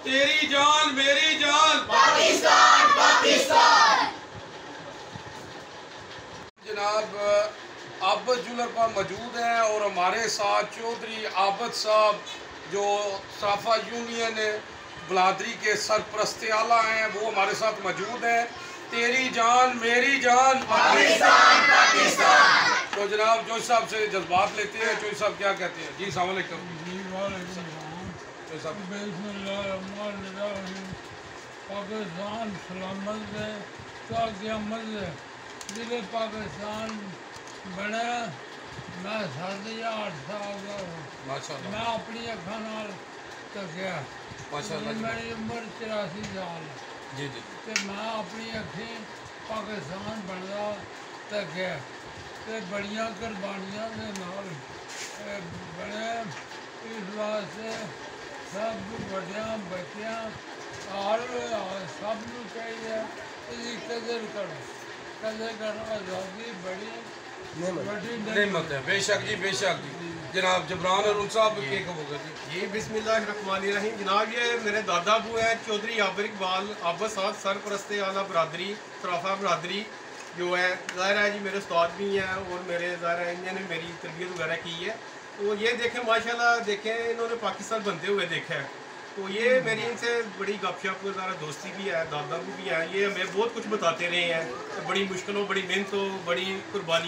तेरी जान मेरी जान पाकिस्तान पाकिस्तान। जनाब आबद ज्वेलर पर मौजूद हैं और हमारे साथ चौधरी आबद साहब जो सराफा यूनियन बलादरी के सरपरस्त आला हैं वो हमारे साथ मौजूद हैं। तेरी जान मेरी जान पाकिस्तान पाकिस्तान। तो जनाब जोश साहब से जज्बात लेते हैं। जोश साहब क्या कहते हैं? जी अस्सलाम वालेकुम। पाकिस्तान सलामत है तो क़यामत है। जिले पाकिस्तान बने मैं 7,000 साल का हूँ। माशाअल्लाह मैं अपनी अखा नाल तकिया माशाअल्लाह जी। मेरी उम्र 84 साल है जी जी ते मैं अपनी अखी पाकिस्तान बनदा तकिया ते बड़ियां कुर्बानियां दे नाल बने। इस वास्ते सब बड़ियां बच्चियां और सब नूं चाहिए इसकी कदर करो। कदर करो। आज़ादी बड़ी बड़ी नेमत है। बेशक जी बेशक जी। जनाब जबरान अरुण साहब क्या कहोगे जी? जी बिस्मिल्लाहिर्रहमानिर्रहीम। जनाब ये मेरे दादा अबू हैं चौधरी आबिर इकबाल आबद साहब सरपरस्त आला बरादरी सराफा बरादरी जो है। ज़ाहिर है जी मेरे उस्ताद भी हैं और मेरे ज़ाहिर है इन्होंने मेरी तरबियत वगैरह की है। तो ये देखें माशाल्लाह देखें इन्होंने पाकिस्तान बनते हुए देखा है। तो ये मेरी इनसे बड़ी गपशप ज़रा दोस्ती भी है। दादा भी हैं ये हमें बहुत कुछ बताते रहे हैं। बड़ी मुश्किलों बड़ी मेहनतों बड़ी कुर्बानियों